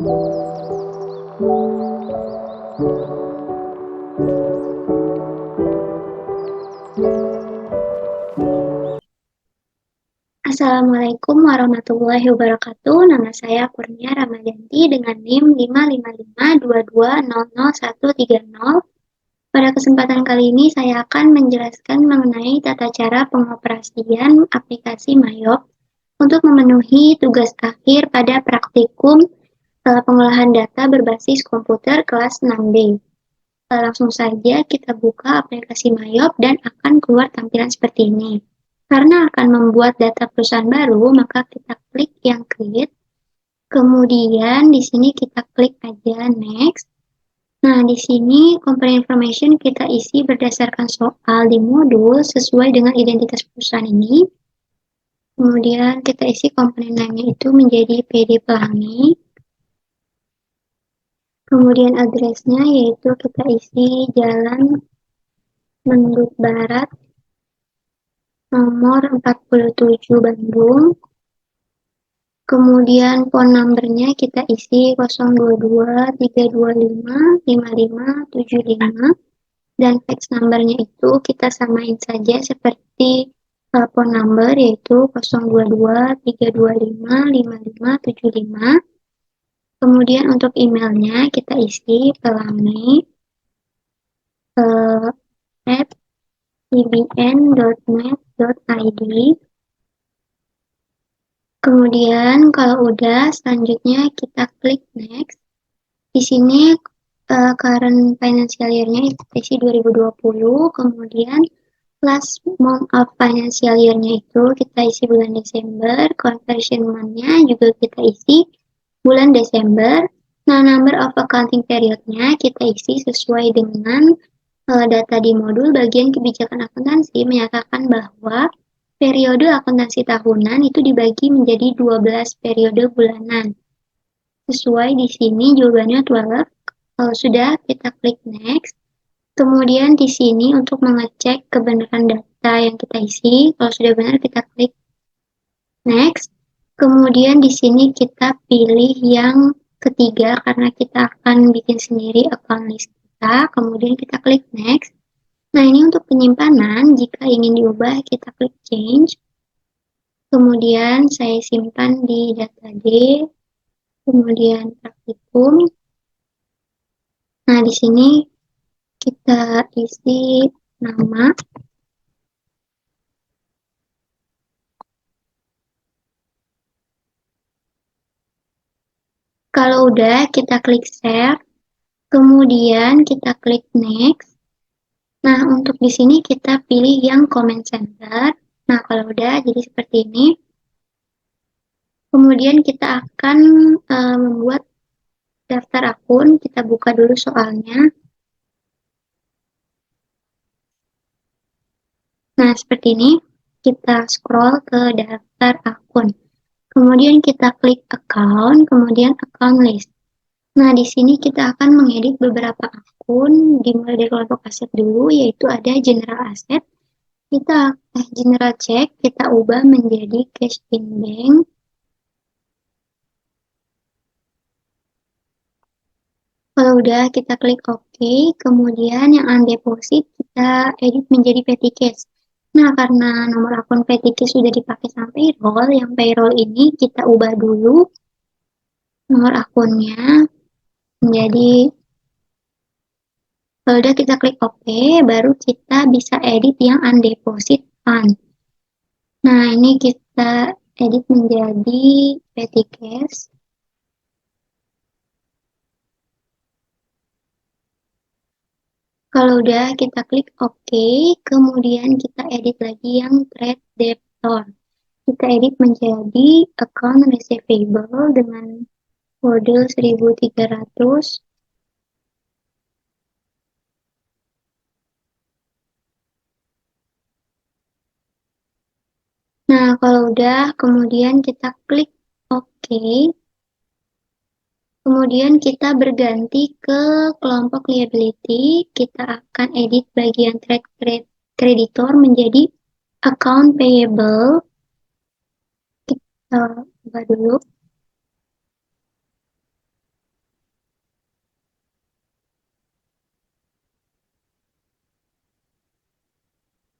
Assalamualaikum warahmatullahi wabarakatuh. Nama saya Kurnia Ramadhanti dengan NIM 55522000130. Pada kesempatan kali ini saya akan menjelaskan mengenai tata cara pengoperasian aplikasi Mayop untuk memenuhi tugas akhir pada praktikum pengolahan data berbasis komputer kelas 6B. Langsung saja kita buka aplikasi Mayop dan akan keluar tampilan seperti ini. Karena akan membuat data perusahaan baru, maka kita klik yang create. Kemudian di sini kita klik aja next. Nah, di sini component information kita isi berdasarkan soal di modul sesuai dengan identitas perusahaan ini. Kemudian kita isi komponen name itu menjadi PD Pelangi. Kemudian addressnya yaitu kita isi Jalan Mendut Barat nomor 47 Bandung. Kemudian phone number-nya kita isi 02232555575 dan fax number-nya itu kita samain saja seperti phone number yaitu 02232555575. Kemudian untuk emailnya kita isi pelangi@ibn.net.id. Kemudian kalau udah, selanjutnya kita klik next. Di sini current financial year-nya isi 2020, kemudian last month of financial year-nya itu kita isi bulan Desember, conversion month-nya juga kita isi bulan Desember. Nah, number of accounting period-nya kita isi sesuai dengan data di modul bagian kebijakan akuntansi menyatakan bahwa periode akuntansi tahunan itu dibagi menjadi 12 periode bulanan. Sesuai di sini jawabannya 12. Kalau sudah, kita klik next. Kemudian di sini untuk mengecek kebenaran data yang kita isi, kalau sudah benar kita klik next. Kemudian di sini kita pilih yang ketiga karena kita akan bikin sendiri account list kita. Kemudian kita klik next. Nah, ini untuk penyimpanan, jika ingin diubah kita klik change. Kemudian saya simpan di data D. Kemudian praktikum. Nah, di sini kita isi nama. Kalau udah, kita klik save. Kemudian kita klik next. Nah, untuk di sini kita pilih yang comment center. Nah, kalau udah jadi seperti ini. Kemudian kita akan membuat daftar akun. Kita buka dulu soalnya. Nah, seperti ini. Kita scroll ke daftar akun. Kemudian kita klik account, kemudian account list. Nah, di sini kita akan mengedit beberapa akun, dimulai dari kelompok aset dulu, yaitu ada general asset. General check, kita ubah menjadi cash in bank. Kalau udah, kita klik OK. Kemudian yang undeposit kita edit menjadi petty cash. Nah, karena nomor akun petty cash sudah dipakai sama payroll, yang payroll ini kita ubah dulu nomor akunnya menjadi, kalau udah kita klik OK, baru kita bisa edit yang undeposit fund. Nah, ini kita edit menjadi petty cash. Kalau udah, kita klik OK, kemudian kita edit lagi yang trade debtor. Kita edit menjadi account receivable dengan kode 1300. Nah, kalau udah, kemudian kita klik OK. Kemudian kita berganti ke kelompok liability. Kita akan edit bagian trade creditor menjadi account payable. Kita buka dulu.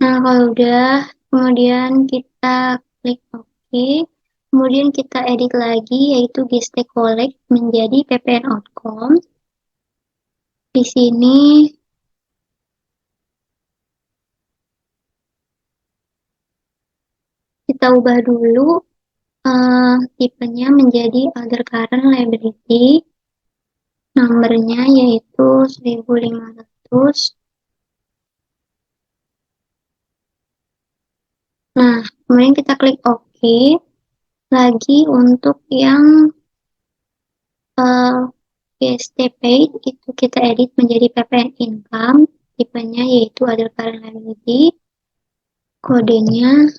Nah, kalau udah, kemudian kita klik OK. Kemudian kita edit lagi, yaitu gestek collect menjadi ppn outcome. Di sini kita ubah dulu tipenya menjadi other current liability. Nomornya yaitu 1500. Nah, kemudian kita klik OK. Lagi untuk yang GST paid itu kita edit menjadi ppn income. Tipenya yaitu other current liability. Kodenya.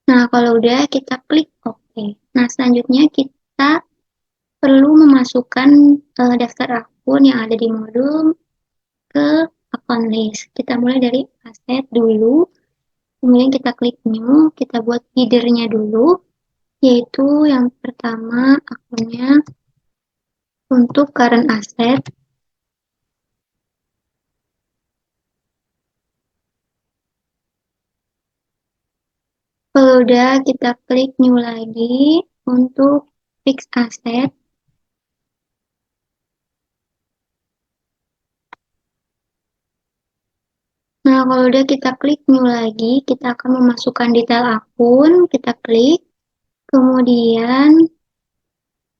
Nah, kalau udah kita klik OK. Nah, selanjutnya kita perlu memasukkan daftar akun yang ada di modul ke account list. Kita mulai dari aset dulu, kemudian kita klik new, kita buat header-nya dulu, yaitu yang pertama akunnya untuk current asset. Kalau udah kita klik new lagi untuk fixed asset. Nah, kalau udah kita klik new lagi, kita akan memasukkan detail akun, kita klik, kemudian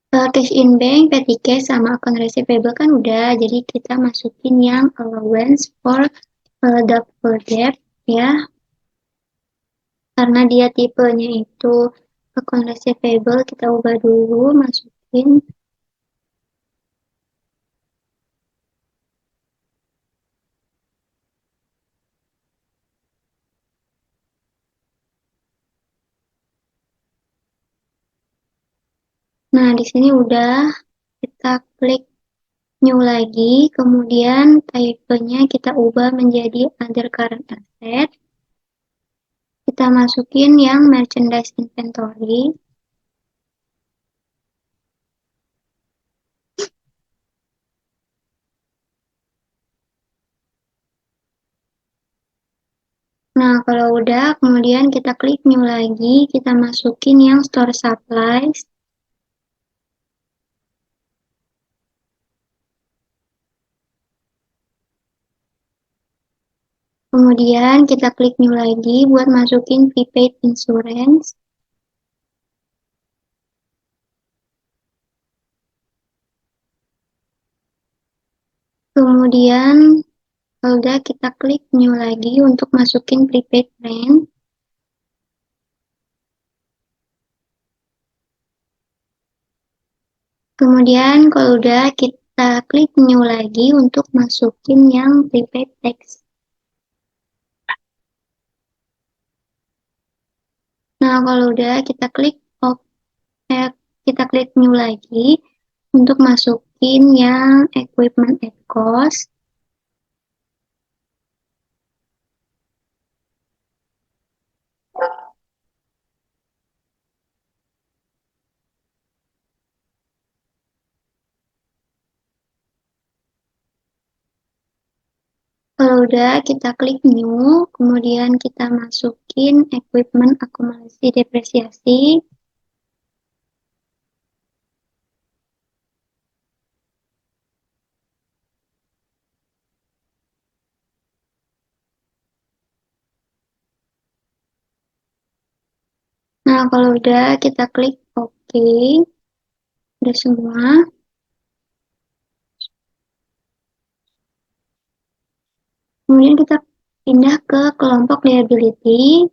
cash in bank, petty cash, sama akun receivable kan udah, jadi kita masukin yang allowance for double debt ya, karena dia tipenya itu akun receivable, kita ubah dulu, masukin. Nah, di sini udah, kita klik new lagi, kemudian type-nya kita ubah menjadi other current asset. Kita masukin yang merchandise inventory. Nah, kalau udah, kemudian kita klik new lagi, kita masukin yang store supplies. Kemudian kita klik new lagi buat masukin prepaid insurance. Kemudian udah kita klik new lagi untuk masukin prepaid rent. Kemudian kalau udah kita klik new lagi untuk masukin yang prepaid tax. Nah, kalau udah kita klik new lagi untuk masukin yang equipment at cost. Kalau udah kita klik new, kemudian kita masukin equipment akumulasi depresiasi. Nah, kalau udah kita klik OK. Udah semua. Kemudian kita pindah ke kelompok liability.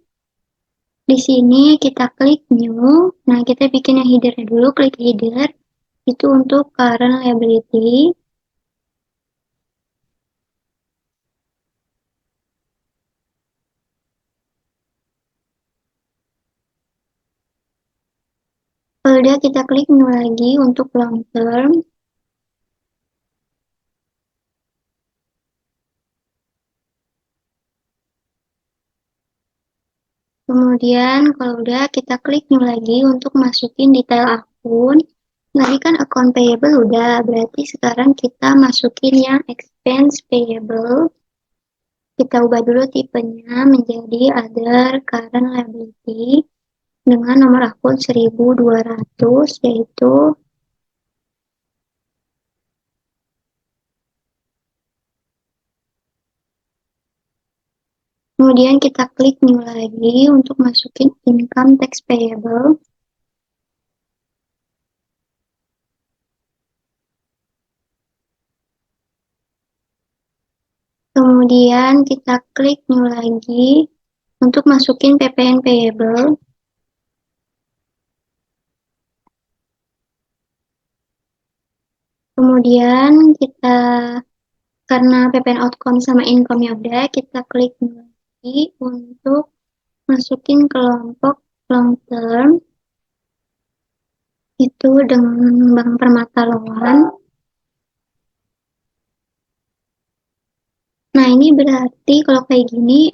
Di sini kita klik new. Nah, kita bikin yang header dulu, klik header. Itu untuk current liability. Kalau udah kita klik new lagi untuk long term. Kemudian kalau udah kita klik new lagi untuk masukin detail akun, Tadi kan account payable udah, berarti sekarang kita masukin yang expense payable. Kita ubah dulu tipenya menjadi other current liability dengan nomor akun 1200, yaitu kemudian kita klik new lagi untuk masukin income tax payable. Kemudian kita klik new lagi untuk masukin PPN payable. Kemudian kita, karena PPN outcome sama income-nya udah, kita klik new lagi untuk masukin kelompok long term, itu dengan Bank Permata Loan. Nah, ini berarti kalau kayak gini,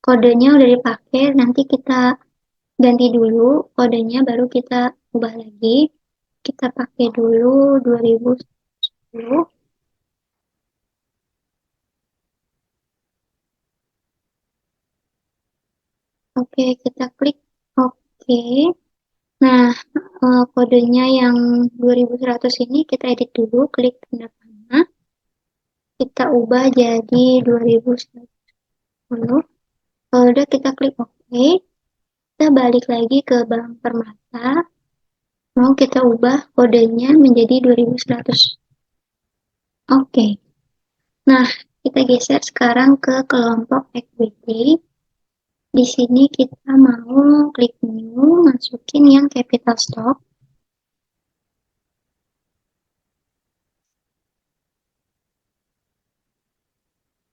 kodenya udah dipakai, nanti kita ganti dulu kodenya, baru kita ubah lagi. Kita pakai dulu 2010. Oke, kita klik oke. Nah, kodenya yang 2100 ini kita edit dulu, klik tanda panah. Kita ubah jadi 2010. Kalau udah kita klik oke. Kita balik lagi ke Bank Permata. Mau kita ubah kodenya menjadi 2100. Oke. Nah, kita geser sekarang ke kelompok equity. Di sini kita mau klik new, masukin yang capital stock.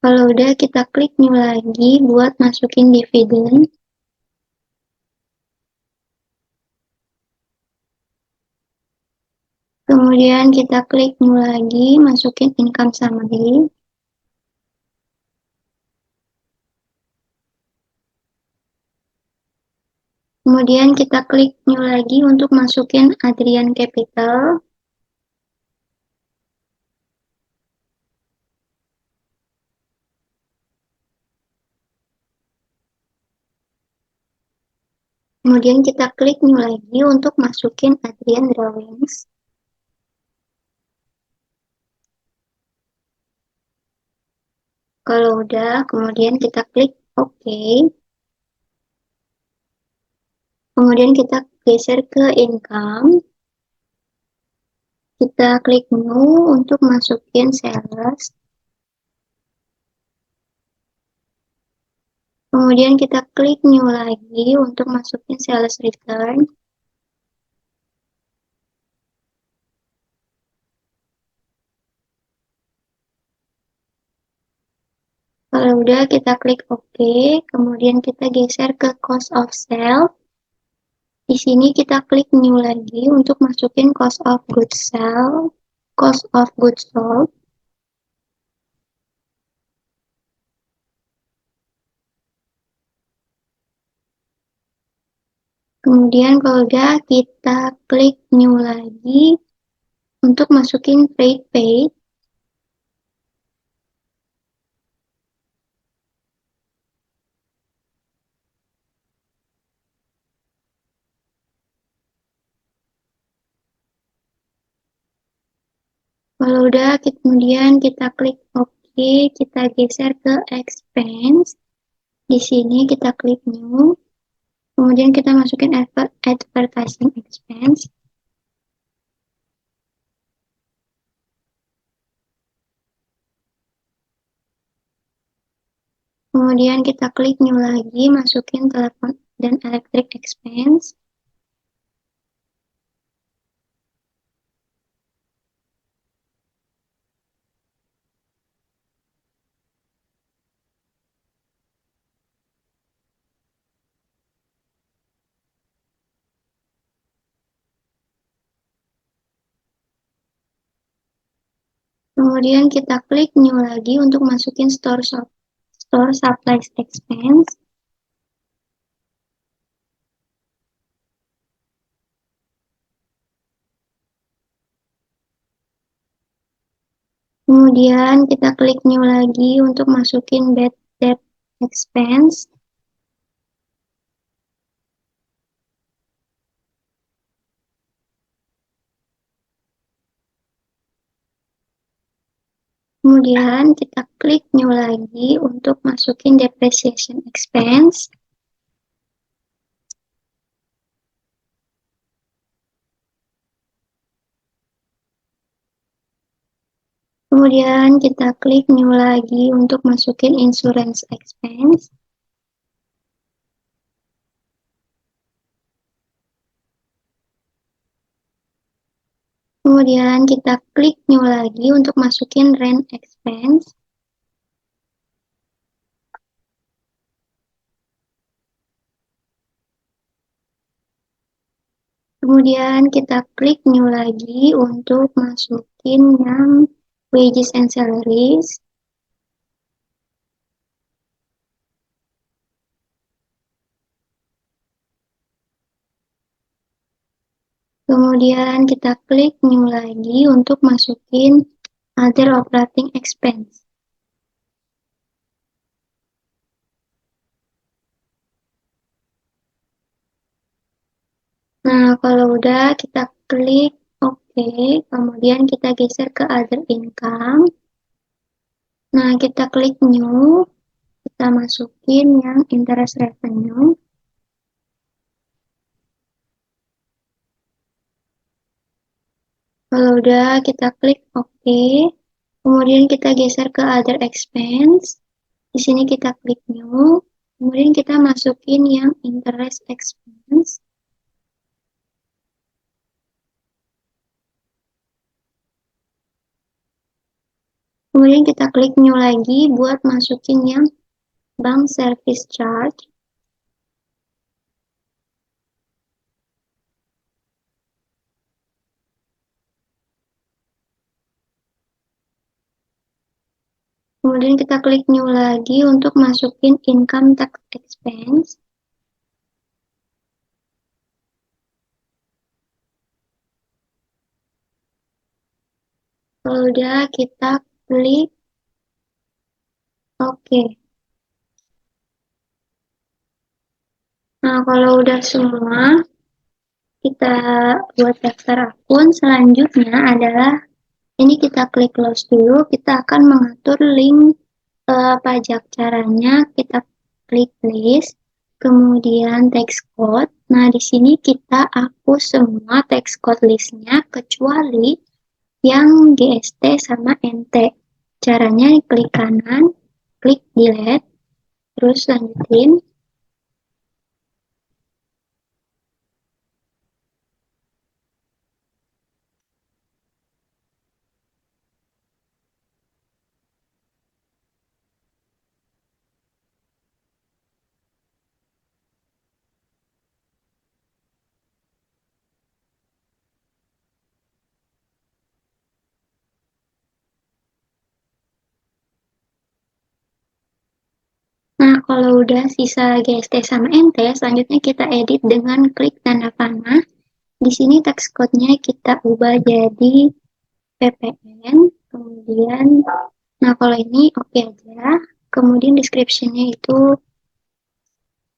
Kalau udah kita klik new lagi buat masukin dividen. Kemudian kita klik new lagi, masukin income summary. Kemudian kita klik new lagi untuk masukin Adrian Capital. Kemudian kita klik new lagi untuk masukin Adrian Drawings. Kalau udah, kemudian kita klik OK. Kemudian kita geser ke income. Kita klik new untuk masukin sales. Kemudian kita klik new lagi untuk masukin sales return. Kalau udah, kita klik OK. Kemudian kita geser ke cost of sale. Di sini kita klik new lagi untuk masukin cost of goods sold. Cost of goods sold. Kemudian kalau udah, kita klik new lagi untuk masukin freight paid. Kalau udah, kemudian kita klik OK, kita geser ke expense. Di sini kita klik new. Kemudian kita masukin advertising expense. Kemudian kita klik new lagi, masukin telepon dan electric expense. Kemudian kita klik new lagi untuk masukin store supplies expense. Kemudian kita klik new lagi untuk masukin bad debt expense. Kemudian kita klik new lagi untuk masukin depreciation expense. Kemudian kita klik new lagi untuk masukin insurance expense. Kemudian kita klik new lagi untuk masukin rent expense. Kemudian kita klik new lagi untuk masukin yang wages and salaries. Kemudian kita klik new lagi untuk masukin other operating expense. Nah, kalau udah kita klik OK, kemudian kita geser ke other income. Nah, kita klik new, kita masukin yang interest revenue. Kalau udah kita klik OK, kemudian kita geser ke other expense. Di sini kita klik new, kemudian kita masukin yang interest expense. Kemudian kita klik new lagi buat masukin yang bank service charge. Kemudian kita klik new lagi untuk masukin income tax expense. Kalau udah kita klik OK. Nah, kalau udah semua, kita buat daftar akun. Selanjutnya adalah ini kita klik close dulu. Kita akan mengatur link pajak. Caranya kita klik list, kemudian text code. Nah, di sini kita hapus semua text code listnya kecuali yang GST sama NT. Caranya klik kanan, klik delete, terus lanjutin. Nah, kalau udah sisa GST sama NT, selanjutnya kita edit dengan klik tanda panah. Di sini text code-nya kita ubah jadi PPN, kemudian, nah kalau ini oke aja. Kemudian description-nya itu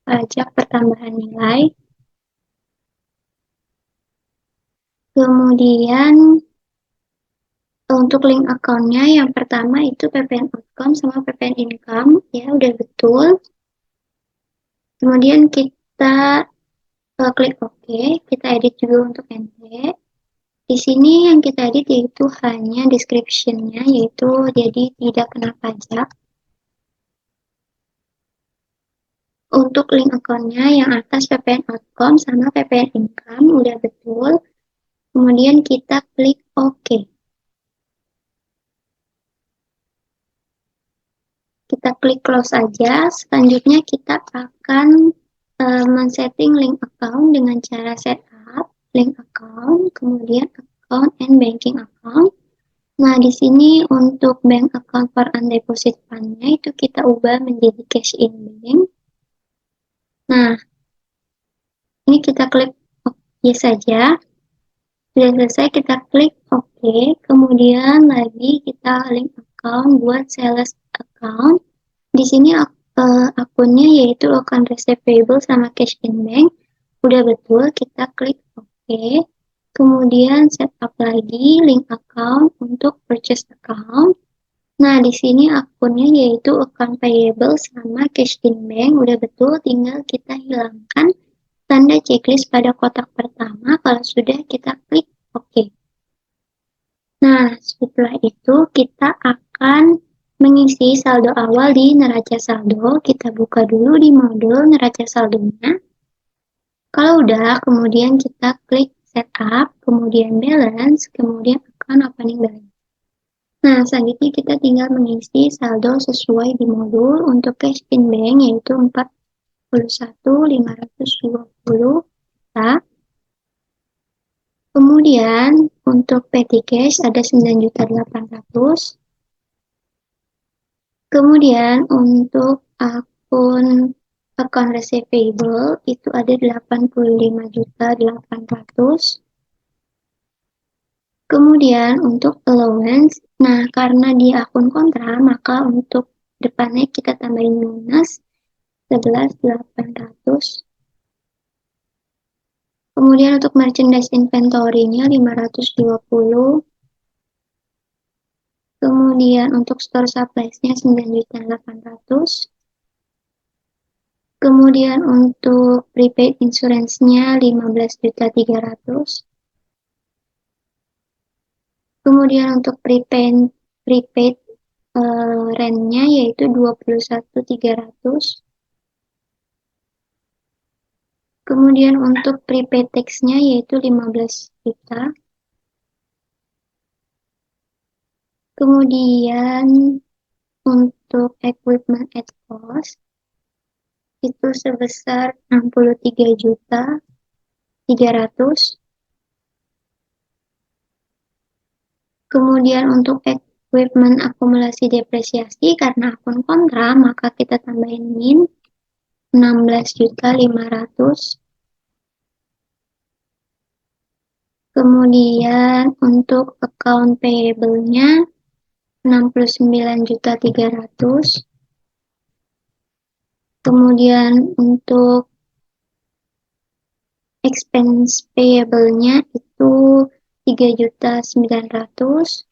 pajak pertambahan nilai. Kemudian untuk link account-nya yang pertama itu PPN outcome sama PPN income, ya udah betul. Kemudian kita klik OK, kita edit juga untuk NT. Di sini yang kita edit yaitu hanya description-nya, yaitu jadi tidak kena pajak. Untuk link account-nya yang atas PPN outcome sama PPN income udah betul. Kemudian kita klik OK. Kita klik close aja. Selanjutnya kita akan men-setting link account dengan cara setup link account, kemudian account and banking account. Nah, di sini untuk bank account for undeposit fund-nya itu kita ubah menjadi cash in bank. Nah, ini kita klik yes saja. Sudah selesai, kita klik OK. kemudian lagi kita link account buat sales account. Di sini akunnya yaitu account receivable sama cash in bank. Udah betul, kita klik OK. Kemudian setup lagi link account untuk purchase account. Nah, di sini akunnya yaitu account payable sama cash in bank. Udah betul, tinggal kita hilangkan tanda checklist pada kotak pertama. Kalau sudah, kita klik OK. Nah, setelah itu kita akan mengisi saldo awal di neraca saldo. Kita buka dulu di modul neraca saldonya. Kalau udah, kemudian kita klik setup, kemudian balance, kemudian account opening balance. Nah, selanjutnya kita tinggal mengisi saldo sesuai di modul. Untuk cash in bank yaitu 41.520 juta. Kemudian untuk petty cash ada 9.800.000. Kemudian untuk akun account receivable itu ada 85.800.000. Kemudian untuk allowance, nah karena di akun kontra, maka untuk depannya kita tambahin minus 11.800. Kemudian untuk merchandise inventory-nya 520. Kemudian untuk store supplies-nya 9.800. Kemudian untuk prepaid insurance-nya 15.300. Kemudian untuk prepaid rent-nya yaitu 21.300. Kemudian untuk prepaid tax-nya yaitu 15 juta. Kemudian untuk equipment at cost itu sebesar 63.300. Kemudian untuk equipment akumulasi depresiasi karena akun kontra, maka kita tambahin min 16.500. Kemudian untuk account payable-nya 69.300. Kemudian untuk expense payable-nya itu 3.900.000.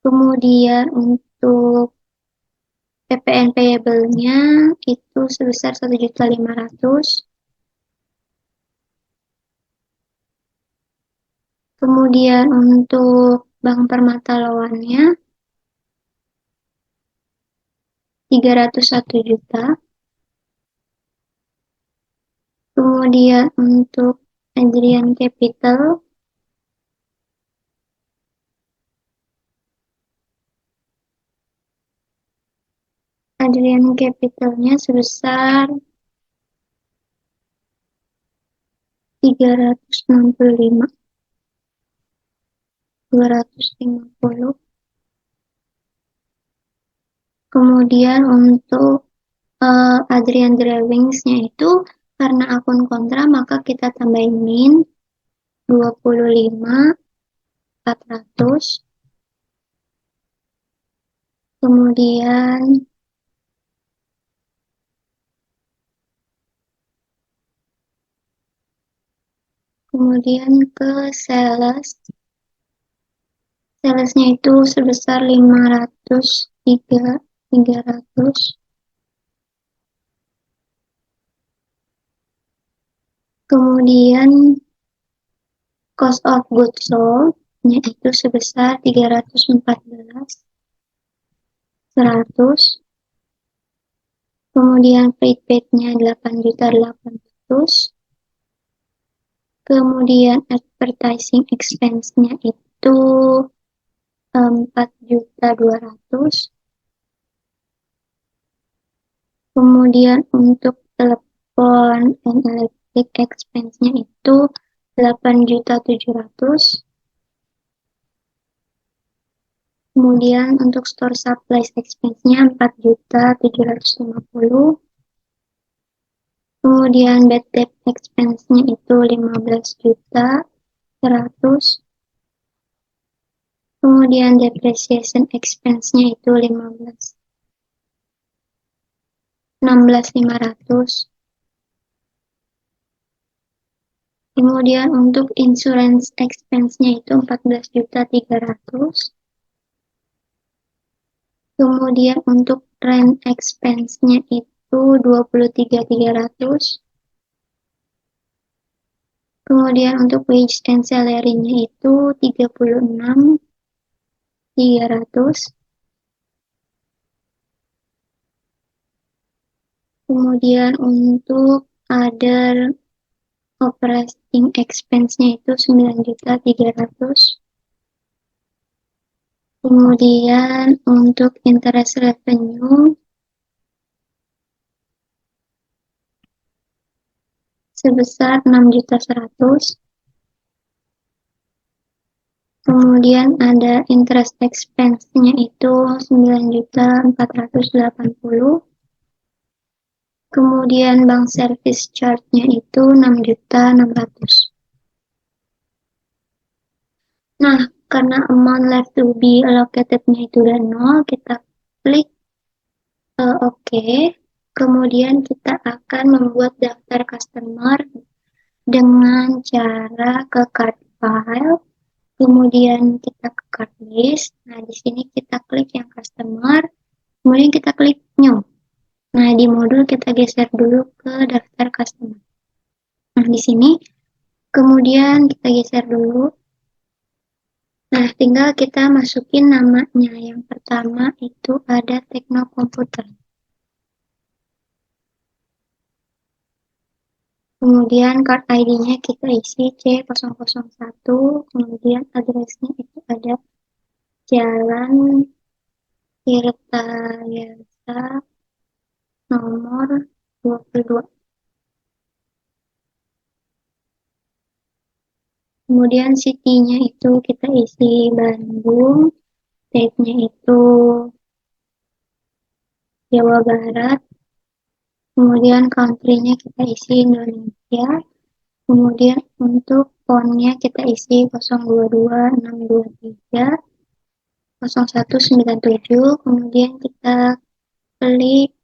Kemudian untuk PPN payable-nya itu sebesar 1.500.000. Kemudian untuk Bank Permata Loan-nya 301 juta. Kemudian untuk Adrian Capital Capital-nya sebesar 365, 250. Kemudian untuk Adrian Drawings-nya itu karena akun kontra maka kita tambahin min 25.400. Kemudian ke salesnya itu sebesar 300. Kemudian cost of goods sold-nya itu sebesar 314.100. Kemudian prepaid-nya 8.800. Kemudian advertising expense-nya itu 4.200.000. Kemudian untuk telepon and electric expense-nya itu 8.700.000. Kemudian untuk store supplies expense-nya 4.750.000. Kemudian bad debt expense-nya itu 15 juta. 100, kemudian depreciation expense-nya itu 16.500. Kemudian untuk insurance expense-nya itu 14.300. Kemudian untuk rent expense-nya itu 23.300. Kemudian untuk wage and salary-nya itu 36.300. Kemudian untuk other operating expense-nya itu 9.300. Kemudian untuk interest revenue sebesar 6.100.000. Kemudian ada interest expense-nya itu 9.480.000. Kemudian bank service charge-nya itu 6.600.000. Nah, karena amount left to be allocated-nya itu udah 0, kita klik OK. Kemudian kita akan membuat daftar customer dengan cara ke card file, kemudian kita ke card list. Nah, di sini kita klik yang customer, kemudian kita klik new. Nah, di modul kita geser dulu ke daftar customer. Nah, di sini kemudian kita geser dulu. Nah, tinggal kita masukin namanya. Yang pertama itu ada Tekno Komputer. Kemudian card ID-nya kita isi C001, kemudian address-nya itu ada Jalan Tirtayasa nomor 22. Kemudian city-nya itu kita isi Bandung, state-nya itu Jawa Barat, kemudian country-nya kita isi Indonesia, kemudian untuk phone-nya kita isi 022623 0197, kemudian kita klik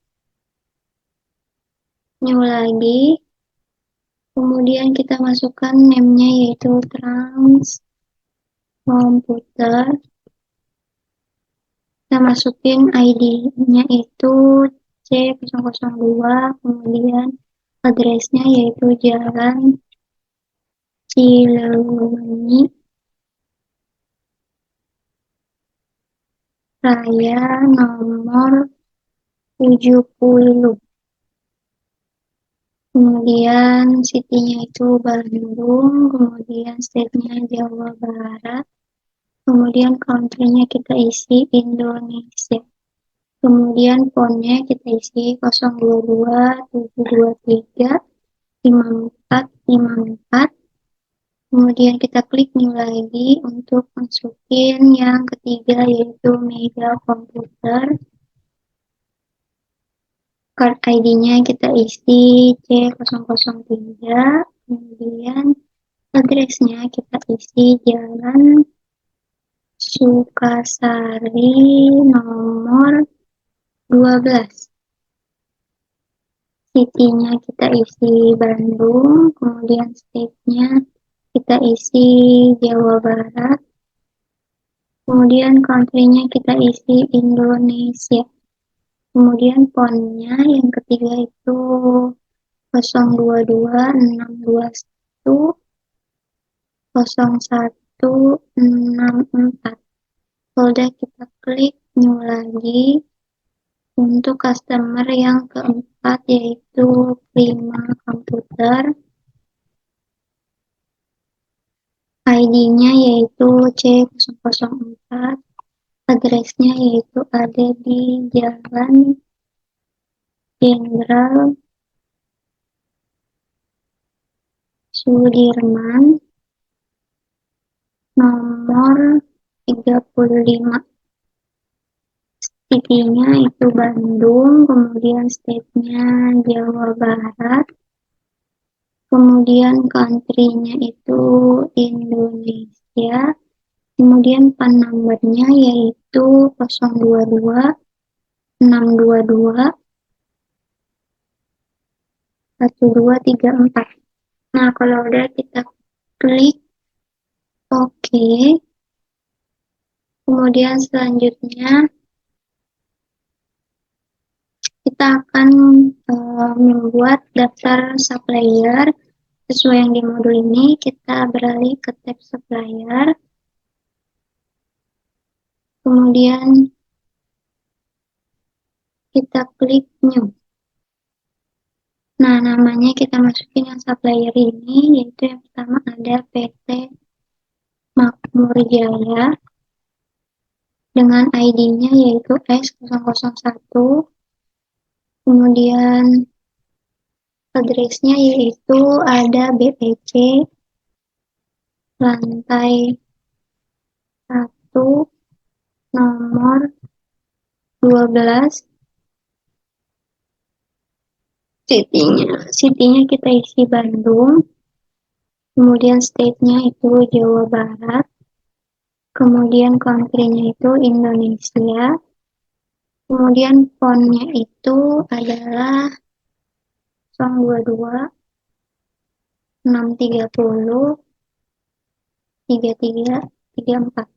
new lagi, kemudian kita masukkan name-nya yaitu Trans Komputer. Kita masukin ID-nya itu C002, kemudian address-nya yaitu Jalan Cileunyi Raya nomor 70. Kemudian city-nya itu Bandung, kemudian state-nya Jawa Barat, kemudian country-nya kita isi Indonesia. Kemudian phone-nya kita isi 0227235454. Kemudian kita klik new lagi untuk masukin yang ketiga yaitu Mega Komputer. Card ID-nya kita isi C003, kemudian address-nya kita isi Jalan Sukasari nomor 12. City-nya kita isi Bandung, kemudian state-nya kita isi Jawa Barat, kemudian country-nya kita isi Indonesia. Kemudian phone-nya yang ketiga itu 0226210164. Udah kita klik new lagi. Untuk customer yang keempat yaitu Prima Komputer. ID-nya yaitu C004. Address-nya yaitu ada di Jalan Jenderal Sudirman nomor 35. City-nya itu Bandung, kemudian state-nya Jawa Barat, kemudian country-nya itu Indonesia, kemudian PAN number-nya yaitu 022 622 1234. Nah, kalau udah kita klik OK, kemudian selanjutnya kita akan membuat daftar supplier sesuai yang di modul ini. Kita beralih ke tab supplier, kemudian kita klik new. Nah, namanya kita masukin yang supplier ini, yaitu yang pertama ada PT Makmur Jaya dengan ID-nya yaitu S001, kemudian address-nya yaitu ada BPC lantai 1 nomor 12. City-nya kita isi Bandung, kemudian state-nya itu Jawa Barat, kemudian country-nya itu Indonesia, kemudian font-nya itu adalah 022 630 3334.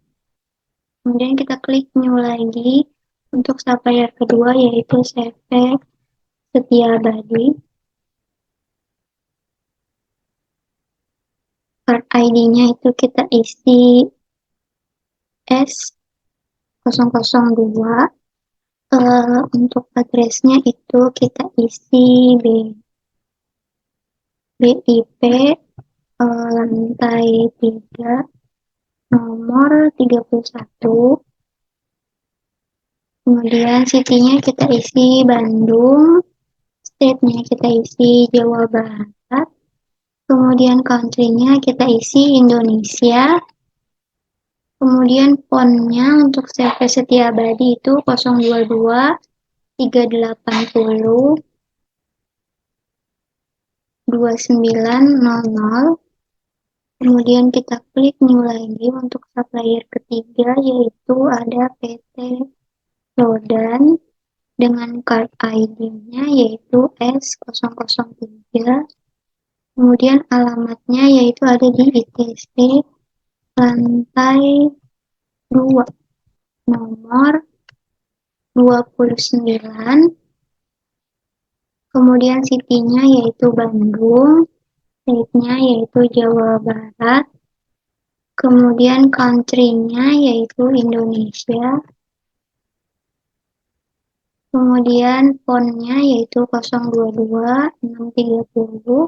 Kemudian kita klik new lagi untuk supplier kedua yaitu CV Setiabadi. Card ID-nya itu kita isi S002. Untuk address-nya itu kita isi BIP lantai 3 nomor 31. Kemudian city-nya kita isi Bandung, state-nya kita isi Jawa Barat, kemudian country-nya kita isi Indonesia, kemudian font-nya untuk CV Setiabadi itu 022 380 2900. Kemudian kita klik new lagi untuk supplier ketiga yaitu ada PT Rodan dengan card ID-nya yaitu S003. Kemudian alamatnya yaitu ada di ITC lantai 2 nomor 29. Kemudian city-nya yaitu Bandung, state-nya yaitu Jawa Barat, kemudian country-nya yaitu Indonesia, kemudian font-nya yaitu 022 630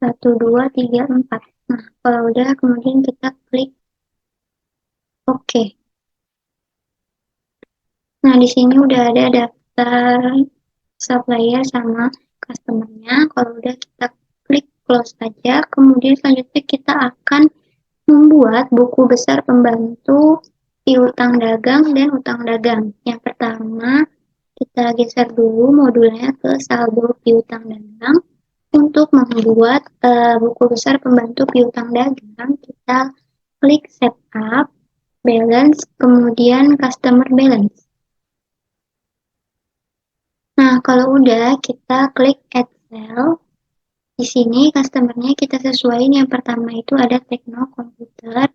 1234. Nah, kalau udah kemudian kita klik OK. Nah, di sini udah ada daftar supplier sama customer-nya. Kalau udah kita klik close aja, kemudian selanjutnya kita akan membuat buku besar pembantu piutang dagang dan utang dagang. Yang pertama, kita geser dulu modulnya ke saldo piutang dagang. Untuk membuat buku besar pembantu piutang dagang, kita klik setup, balance, kemudian customer balance. Nah, kalau udah kita klik add cell. Di sini customer-nya kita sesuaiin, yang pertama itu ada Tekno Komputer.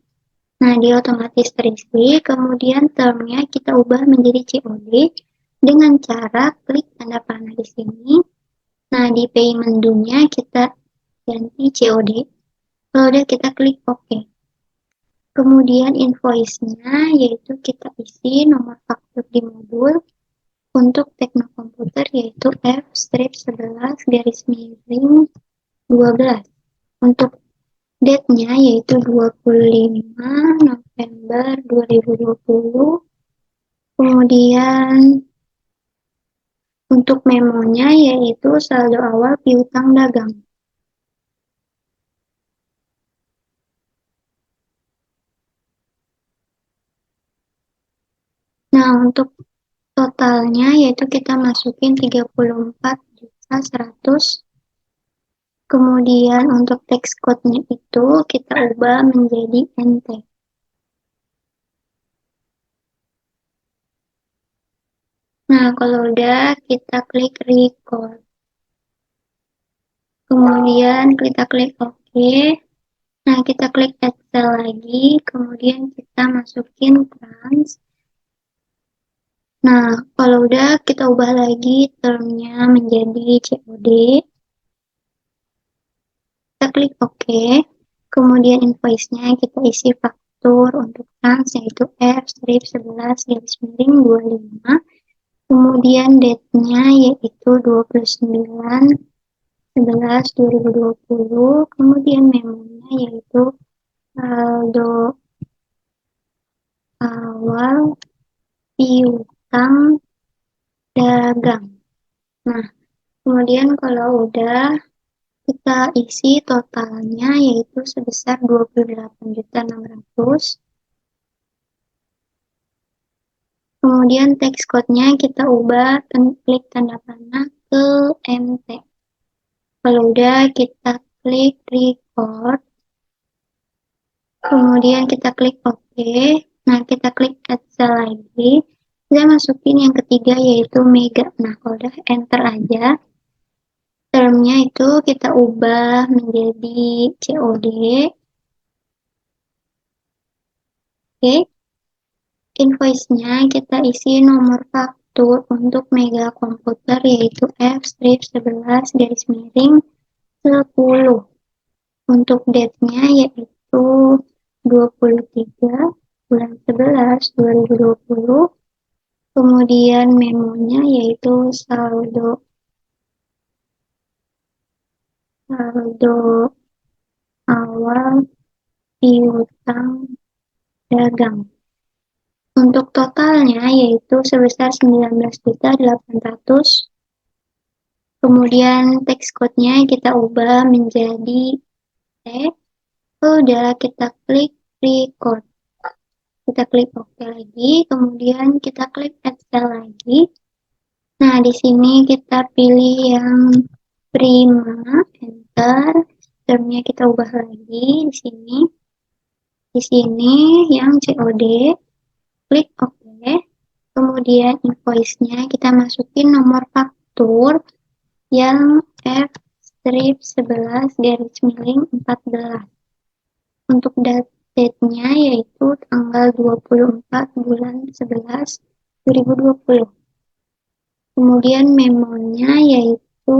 Nah, dia otomatis terisi, kemudian term-nya kita ubah menjadi COD dengan cara klik tanda panah di sini. Nah, di pay menu-nya kita ganti COD. Kalau udah kita klik OK. Kemudian invoice-nya yaitu kita isi nomor faktur di modul. Untuk Tekno Komputer yaitu F-11 12. Untuk date-nya yaitu 25 November 2020. Kemudian untuk memonya yaitu saldo awal piutang dagang. Nah, untuk totalnya yaitu kita masukin 34.100. Kemudian untuk text code-nya itu kita ubah menjadi NT. Nah, kalau udah kita klik record. Kemudian kita klik OK. Nah, kita klik add cell lagi. Kemudian kita masukin trans. Nah, kalau udah kita ubah lagi termnya menjadi COD. Kita klik OK. Kemudian invoice-nya kita isi faktur untuk trans yaitu F-11-25. Kemudian date-nya yaitu 29/11/2020. Kemudian memonya yaitu saldo awal piutang dagang. Nah, kemudian kalau udah kita isi totalnya yaitu sebesar 28.600.000. Kemudian text code-nya kita ubah, klik tanda panah ke MT. Kalau udah kita klik record. Kemudian kita klik OK. Nah, kita klik add cell lagi. Kita masukin yang ketiga yaitu mega. Nah, kalau udah enter aja. Termnya itu kita ubah menjadi COD. Oke. Invoice-nya kita isi nomor faktur untuk mega komputer yaitu F-11/10. Untuk date-nya yaitu 23/11/2020. Kemudian memonya yaitu saldo awal piutang dagang. Untuk totalnya yaitu sebesar 19.800. Kemudian text code-nya kita ubah menjadi T. Udah kita klik record. Kita klik OK lagi, kemudian kita klik add cell lagi. Nah, di sini kita pilih yang prima, enter. Termnya kita ubah lagi di sini. Di sini yang COD, klik OK. Kemudian invoice-nya kita masukin nomor faktur yang F-11/14. Untuk date-nya yaitu tanggal 24/11/2020. Kemudian memonya yaitu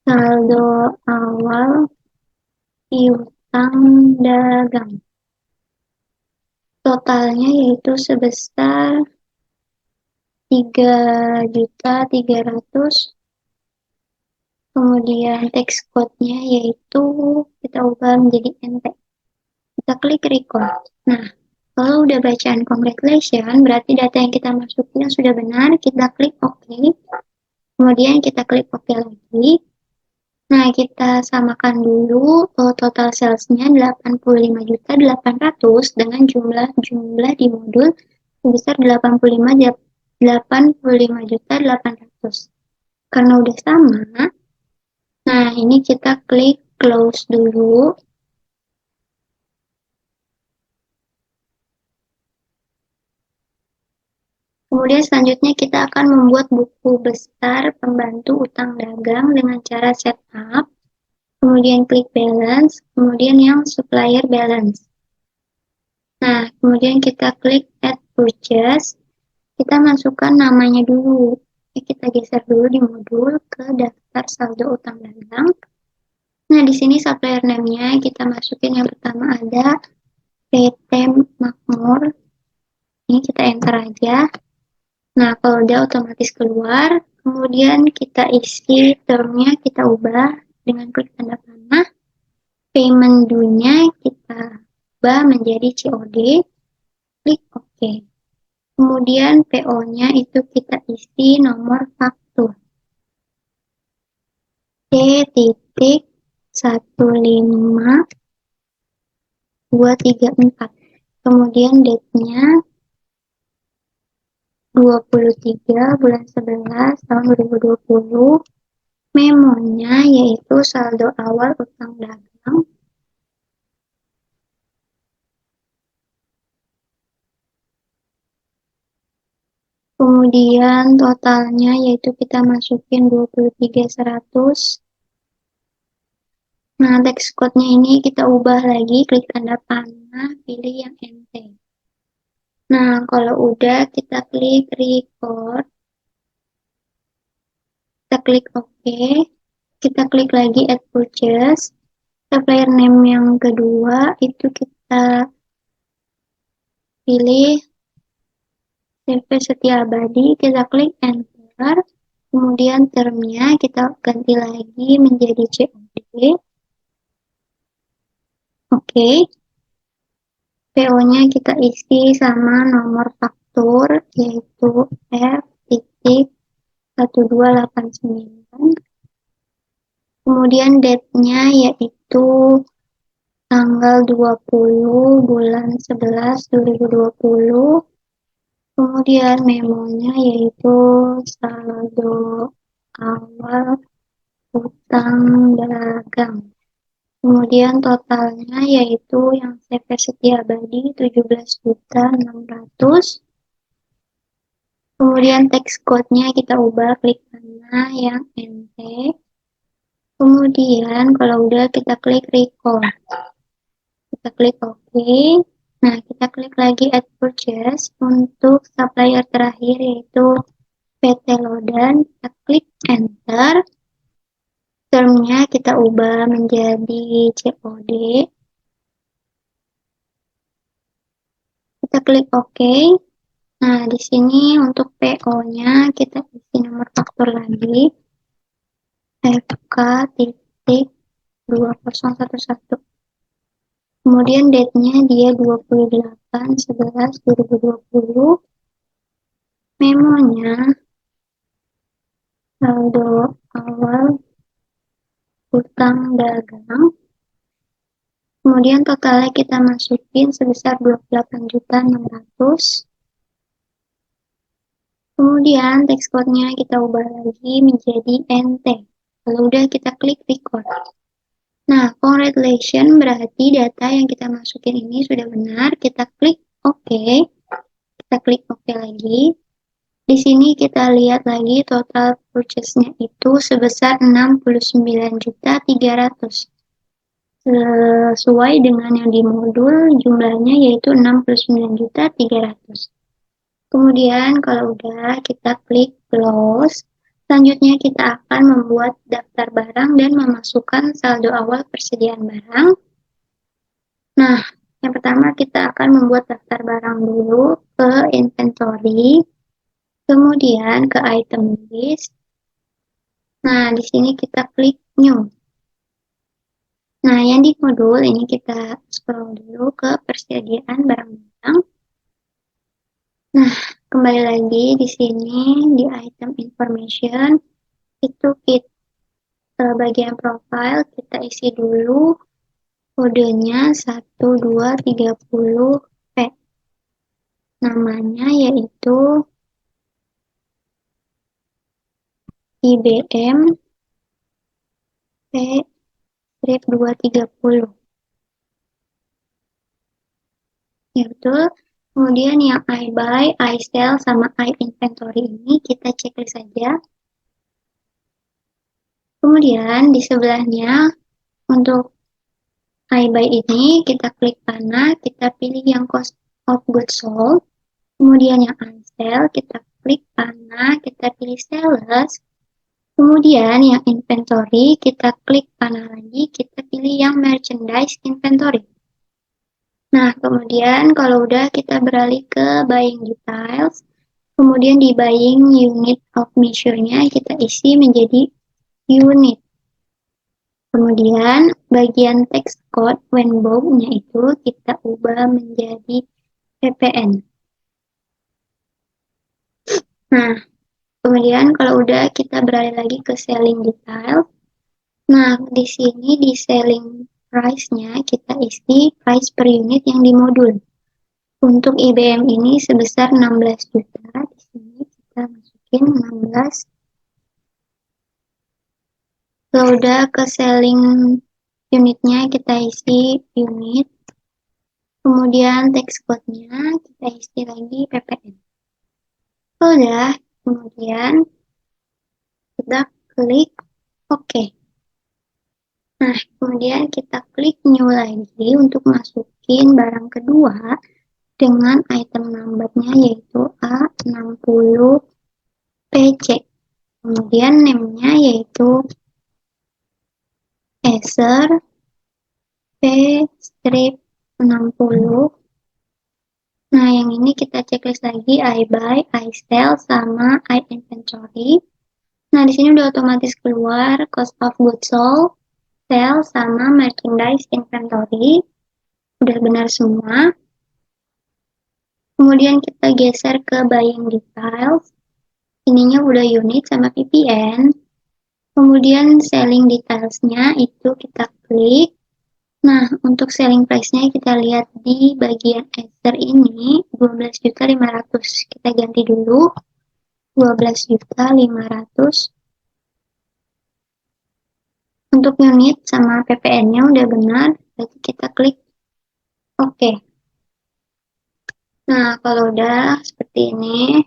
saldo awal piutang dagang. Totalnya yaitu sebesar 3.300.000. Kemudian text code-nya yaitu kita ubah menjadi NT. Kita klik record. Nah, kalau udah bacaan congratulations, berarti data yang kita masukin sudah benar. Kita klik OK. Kemudian kita klik OK lagi. Nah, kita samakan dulu total sales-nya 85.800.000 dengan jumlah di modul sebesar 85.800.000. Karena udah sama, nah ini kita klik close dulu. Kemudian selanjutnya kita akan membuat buku besar pembantu utang dagang dengan cara setup, kemudian klik balance, kemudian yang supplier balance. Nah, kemudian kita klik add purchase, kita masukkan namanya dulu. Kita geser dulu di modul ke daftar saldo utang dagang. Nah, di sini supplier name-nya kita masukin yang pertama ada PT Makmur. Ini kita enter aja. Nah, kalau udah otomatis keluar, kemudian kita isi termnya, kita ubah dengan klik tanda panah. Payment due-nya kita ubah menjadi COD, klik OK. Kemudian PO-nya itu kita isi nomor faktur. C.15234. Kemudian date-nya 23/11/2020. Memonya yaitu saldo awal utang dagang. Kemudian totalnya yaitu kita masukin 23.100. Nah, text code-nya ini kita ubah lagi, klik tanda panah, pilih yang NT. Nah, kalau udah kita klik record, kita klik OK, kita klik lagi add purchase, supplier name yang kedua itu kita pilih CV Setia Abadi, kita klik enter, kemudian termnya kita ganti lagi menjadi COD. Oke, PO-nya kita isi sama nomor faktur yaitu F.1289. Kemudian date-nya yaitu tanggal 20 bulan 11 2020. Kemudian memonya yaitu saldo awal utang dagang. Kemudian totalnya yaitu yang CV Setia Abadi 17.600. Kemudian text code-nya kita ubah, klik kanan yang NT. Kemudian kalau udah kita klik record. Kita klik OK. Nah, kita klik lagi add purchase untuk supplier terakhir yaitu PT Lodan. Kita klik enter. Termnya kita ubah menjadi COD. Kita klik OK. Nah, di sini untuk PO-nya kita isi nomor faktur lagi. FK.2011. Kemudian date-nya dia 28/11/2020. Memonya saldo awal utang dagang. Kemudian totalnya kita masukin sebesar 28.600. Kemudian text code-nya kita ubah lagi menjadi NT. Kalau udah kita klik record. Nah, congratulations, berarti data yang kita masukin ini sudah benar. Kita klik OK. Kita klik OK lagi. Di sini kita lihat lagi total purchase-nya itu sebesar 69.300. Sesuai dengan yang di modul, jumlahnya yaitu 69.300. Kemudian kalau udah kita klik close. Selanjutnya kita akan membuat daftar barang dan memasukkan saldo awal persediaan barang. Nah, yang pertama kita akan membuat daftar barang dulu ke inventory, kemudian ke item list. Nah, di sini kita klik new. Nah, yang di modul ini kita scroll dulu ke persediaan barang-barang. Nah, kembali lagi di sini di item information itu kita bagian profile kita isi dulu kodenya 1230P. Namanya yaitu IBM P-230. Ya betul. Kemudian yang I buy, I sell, sama I inventory ini kita checklist saja. Kemudian di sebelahnya untuk I buy ini kita klik panah, kita pilih yang cost of goods sold. Kemudian yang I sell kita klik panah, kita pilih sales. Kemudian yang inventory kita klik panah lagi, kita pilih yang merchandise inventory. Nah, kemudian kalau udah kita beralih ke buying details. Kemudian di buying unit of measure-nya kita isi menjadi unit. Kemudian bagian text code when bought-nya itu kita ubah menjadi ppn. Nah, kemudian kalau udah kita beralih lagi ke selling detail. Nah, di sini di selling price-nya kita isi price per unit yang di modul. Untuk IBM ini sebesar 16 juta. Di sini kita masukin 16 Kalau udah ke selling unitnya, kita isi unit. Kemudian text code-nya kita isi lagi ppn. Udah, kemudian kita klik OK. Nah, kemudian kita klik new lagi untuk masukin barang kedua dengan item number-nya yaitu A60PC. Kemudian name-nya yaitu Acer P-60. Nah, yang ini kita checklist lagi I buy, I sell, sama I inventory. Nah, di sini udah otomatis keluar cost of goods sold, sell, sama merchandise inventory. Udah benar semua. Kemudian kita geser ke buying details. Ininya udah unit sama ppn. Kemudian selling details-nya itu kita klik. Nah, untuk selling price-nya kita lihat di bagian Acer ini 12.500. Kita ganti dulu 12.500. Untuk unit sama ppn-nya udah benar, berarti kita klik OK. Nah, kalau udah seperti ini,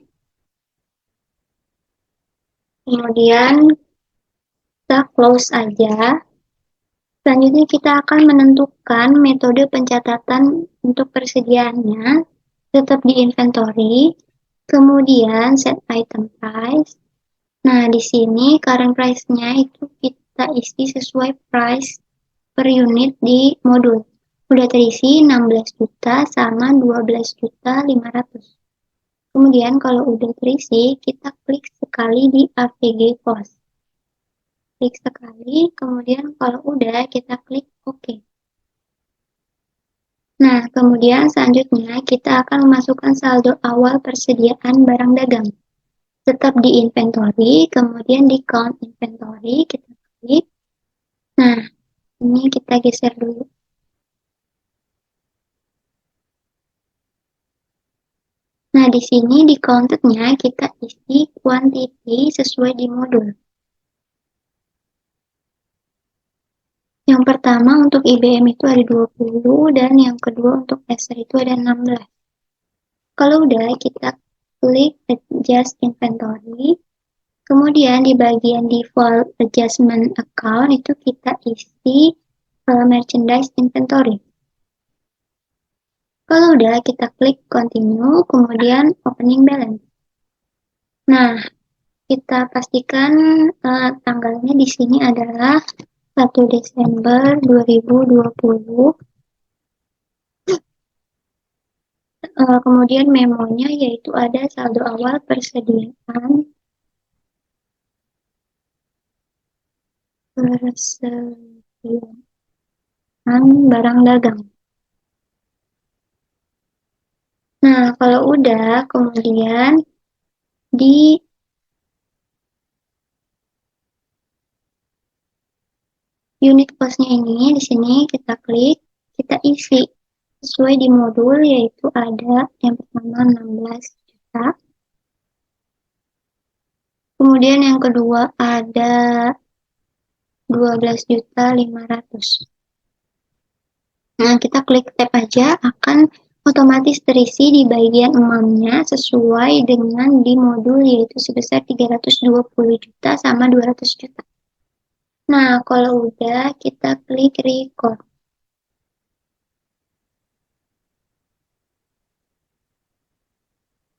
kemudian kita close aja. Selanjutnya kita akan menentukan metode pencatatan untuk persediaannya, tetap di inventory, kemudian set item price. Nah, di sini current price-nya itu kita isi sesuai price per unit di modul. Udah terisi 16 juta sama 12.500. Kemudian kalau udah terisi, kita klik sekali di AVG cost. Klik sekali, kemudian kalau udah kita klik OK. Nah, kemudian selanjutnya kita akan memasukkan saldo awal persediaan barang dagang. Tetap di inventory, kemudian di count inventory, kita klik. Nah, ini kita geser dulu. Nah, di sini di counted-nya kita isi quantity sesuai di modul. Yang pertama untuk IBM itu ada 20 dan yang kedua untuk Acer itu ada 16. Kalau udah kita klik adjust inventory. Kemudian di bagian default adjustment account itu kita isi merchandise inventory. Kalau udah kita klik continue, kemudian opening balance. Nah, kita pastikan tanggalnya di sini adalah 1 Desember 2020. Kemudian memonya yaitu ada saldo awal persediaan barang dagang. Nah, kalau udah, kemudian di unit cost-nya ini, di sini kita klik, kita isi sesuai di modul, yaitu ada yang pertama 16 juta. Kemudian yang kedua ada 12.500. Nah, kita klik tab aja, akan otomatis terisi di bagian amount-nya sesuai dengan di modul, yaitu sebesar 320 juta sama 200 juta. Nah, kalau udah, kita klik record.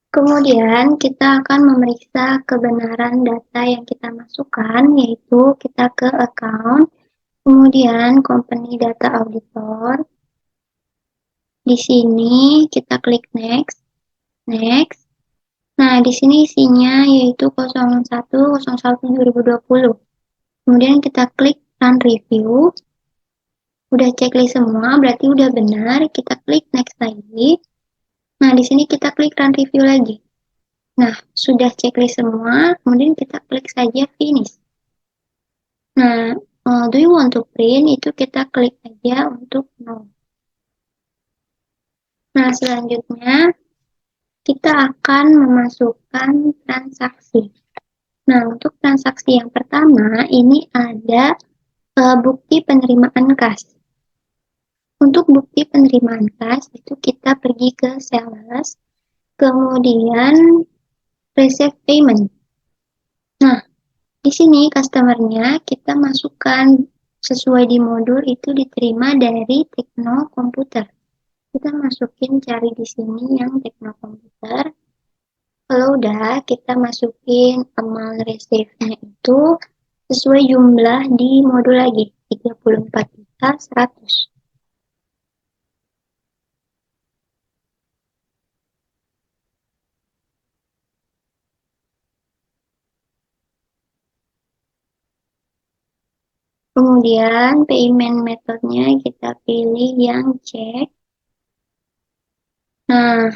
Kemudian, kita akan memeriksa kebenaran data yang kita masukkan, yaitu kita ke account, kemudian company data auditor. Di sini kita klik next, next. Nah, di sini isinya yaitu 01/01/2020. Kemudian kita klik run review. Udah checklist semua, berarti udah benar. Kita klik next lagi. Nah, di sini kita klik run review lagi. Nah, sudah checklist semua, kemudian kita klik saja finish. Nah, do you want to print? Itu kita klik aja untuk no. Nah, selanjutnya kita akan memasukkan transaksi. Nah, untuk transaksi yang pertama, ini ada bukti penerimaan kas. Untuk bukti penerimaan kas, itu kita pergi ke sales, kemudian receive payment. Nah, di sini customer-nya kita masukkan sesuai di modul itu diterima dari Tekno Komputer. Kita masukin cari di sini yang Tekno Komputer. Kalau udah, kita masukin amount receive-nya itu sesuai jumlah di modul lagi, 34.100. Kemudian payment methodnya kita pilih yang cek. Nah,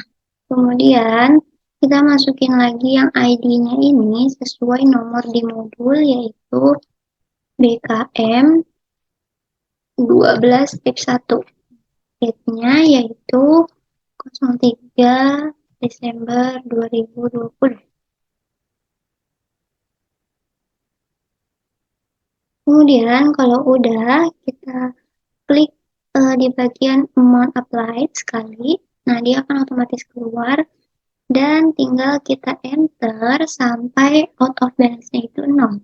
kemudian kita masukin lagi yang ID-nya ini sesuai nomor di modul, yaitu BKM 12-1. Date-nya yaitu 03 Desember 2020. Kemudian kalau udah, kita klik di bagian amount applied sekali. Nah, dia akan otomatis keluar dan tinggal kita enter sampai out of balance-nya itu 0.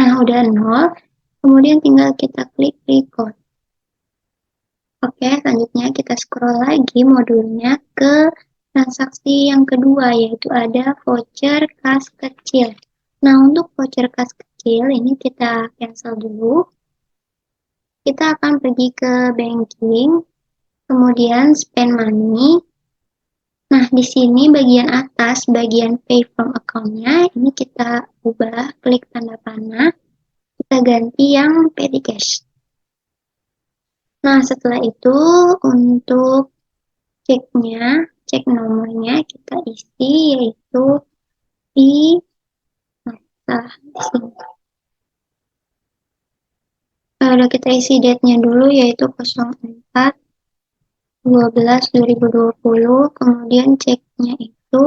Nah, udah 0, kemudian tinggal kita klik record. Oke, selanjutnya kita scroll lagi modulnya ke transaksi yang kedua, yaitu ada voucher kas kecil. Nah, untuk voucher kas kecil ini kita cancel dulu. Kita akan pergi ke banking, kemudian spend money. Nah, di sini bagian atas, bagian pay from account-nya, ini kita ubah, klik tanda panah, kita ganti yang petty cash. Nah, setelah itu untuk ceknya, cek nomornya kita isi, yaitu di, nah, di sini. Udah kita isi date-nya dulu, yaitu 04/12/2020, kemudian ceknya itu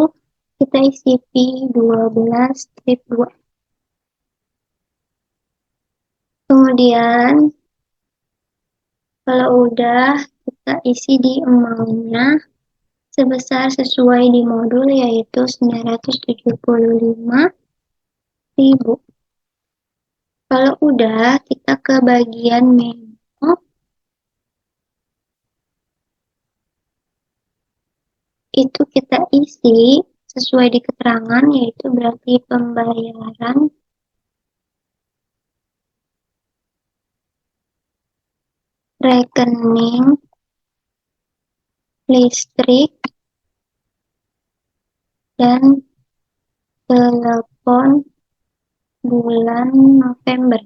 kita isi P12-2. Kemudian kalau udah kita isi di amount-nya sebesar sesuai di modul, yaitu 975.000. Kalau udah, kita ke bagian memo. Itu kita isi sesuai di keterangan, yaitu berarti pembayaran rekening listrik dan telepon bulan November.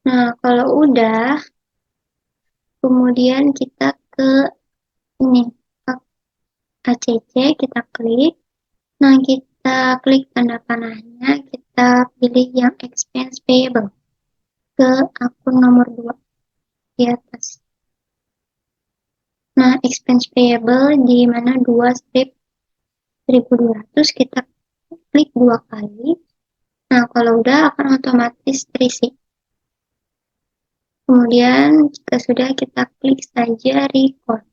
Nah, kalau udah, kemudian kita ke ini, ACC, kita klik. Nah, kita klik tanda panahnya, kita pilih yang expense payable ke akun nomor 2 di atas. Nah, expense payable di mana 2 strip 1.200 kita klik 2 kali. Nah, kalau udah akan otomatis terisi. Kemudian jika sudah, kita klik saja record.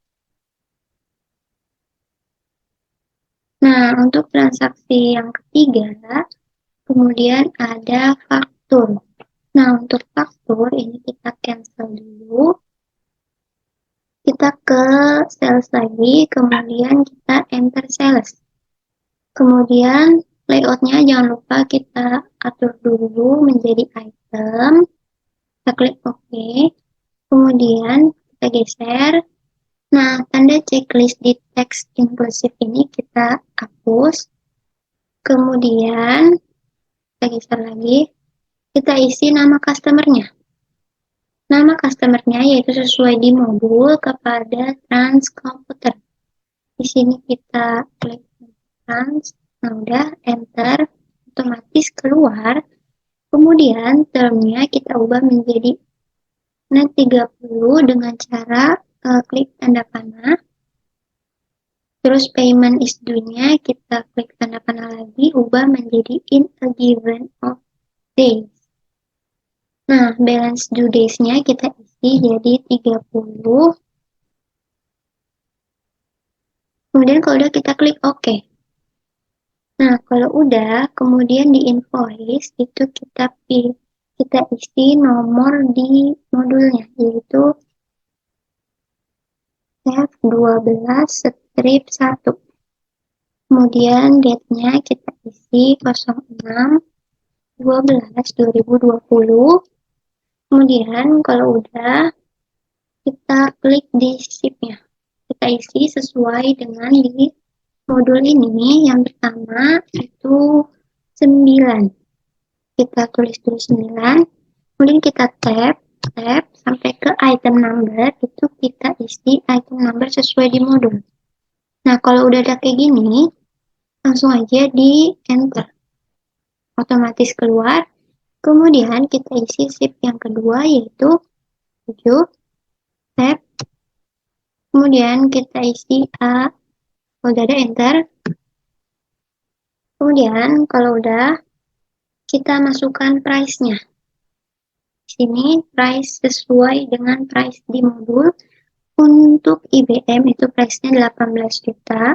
Nah, untuk transaksi yang ketiga, kemudian ada faktur. Nah, untuk faktur ini kita cancel dulu. Kita ke sales lagi, kemudian kita enter sales. Kemudian layoutnya jangan lupa kita atur dulu menjadi item. Kita klik OK. Kemudian kita geser. Nah, tanda checklist di teks inclusive ini kita hapus. Kemudian kita geser lagi. Kita isi nama customer-nya. Nama customer-nya yaitu sesuai di modul kepada Trans Komputer. Di sini kita klik Trans. Nah, udah enter, otomatis keluar. Kemudian termnya kita ubah menjadi net 30 dengan cara klik tanda panah. Terus payment is due-nya kita klik tanda panah lagi, ubah menjadi in a given of days. Nah, balance due days-nya kita isi jadi 30. Kemudian kalau udah kita klik OK. Nah, kalau udah, kemudian di invoice itu kita isi nomor di modulnya, yaitu F12 strip 1. Kemudian date-nya kita isi 06/12/2020. Kemudian kalau udah, kita klik di ship-nya. Kita isi sesuai dengan di modul ini. Yang pertama itu 9. Kita tulis dulu 9. Kemudian kita tab sampai ke item number, itu kita isi item number sesuai di modul. Nah, kalau udah ada kayak gini, langsung aja di enter. Otomatis keluar. Kemudian kita isi shift yang kedua, yaitu 7. Tab. Kemudian kita isi A. Kalau udah ada enter. Kemudian kalau udah, kita masukkan price-nya. Sini price sesuai dengan price di modul. Untuk IBM itu price-nya 18 juta.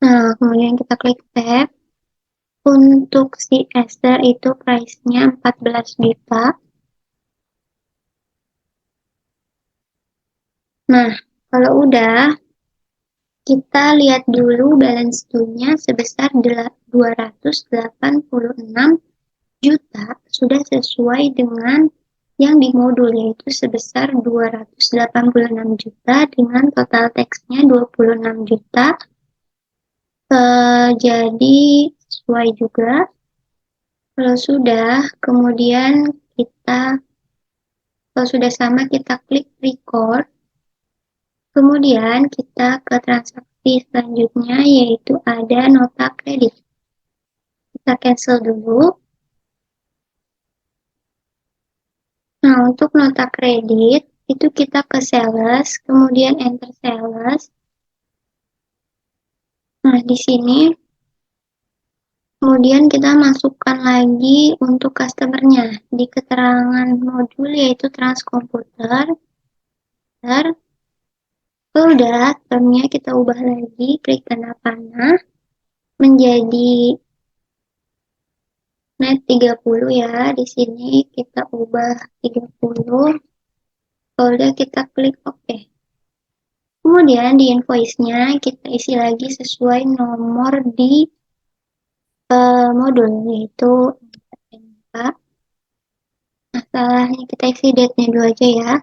Nah, kemudian kita klik tab. Untuk si Esther itu price-nya 14 juta. Nah, kalau udah, kita lihat dulu balance due-nya sebesar 286 juta, sudah sesuai dengan yang di modul, yaitu sebesar 286 juta dengan total teksnya 26 juta. Jadi sesuai juga. Kalau sudah, kemudian kalau sudah sama, kita klik record. Kemudian kita ke transaksi selanjutnya, yaitu ada nota kredit. Kita cancel dulu. Nah, untuk nota kredit, itu kita ke sales, kemudian enter sales. Nah, di sini, kemudian kita masukkan lagi untuk customer-nya. Di keterangan modul, yaitu transkomputer. Udah, termnya kita ubah lagi, klik tanda panah, menjadi net 30 ya. Di sini kita ubah 30. Udah, kita klik OK. Kemudian di invoice-nya kita isi lagi sesuai nomor di modul, yaitu NK. Nah, salahnya kita isi date-nya dulu aja ya.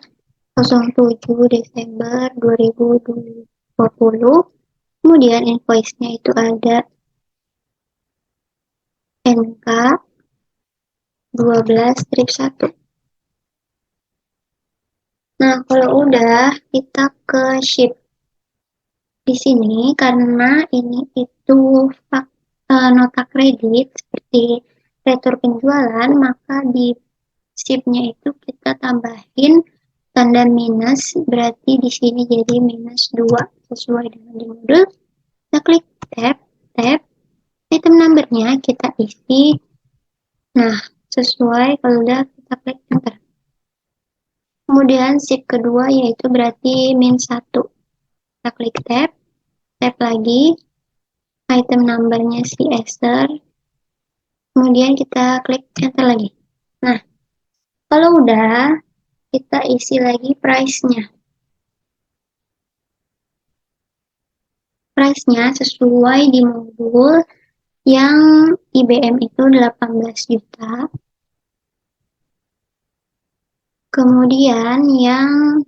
07 Desember 2020. Kemudian invoice-nya itu ada NK 12/1. Nah, kalau udah, kita ke ship. Di sini, karena ini itu nota kredit seperti retur penjualan, maka di ship-nya itu kita tambahin tanda minus, berarti di sini jadi -2 sesuai dengan di modul. Kita klik tab, item number-nya kita isi. Nah, sesuai, kalau udah kita klik enter. Kemudian shift kedua, yaitu berarti -1. Kita klik tab lagi, item number-nya si Esther. Kemudian kita klik enter lagi. Nah, kalau udah, kita isi lagi price-nya. Price-nya sesuai di modul yang IBM itu 18 juta. Kemudian yang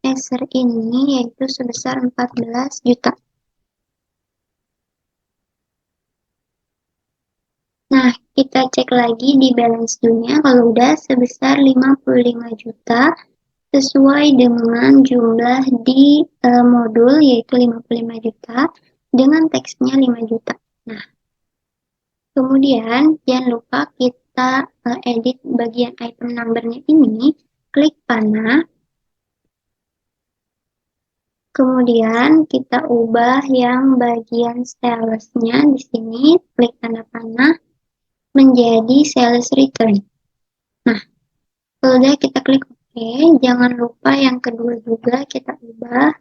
Acer ini yaitu sebesar 14 juta. Nah, kita cek lagi di balance due-nya, kalau udah sebesar 55 juta sesuai dengan jumlah di modul, yaitu 55 juta dengan teksnya 5 juta. Nah, kemudian jangan lupa kita edit bagian item number-nya ini, klik panah. Kemudian kita ubah yang bagian salesnya di sini, klik tanda panah menjadi sales return. Nah, kalau udah kita klik OK, jangan lupa yang kedua juga kita ubah.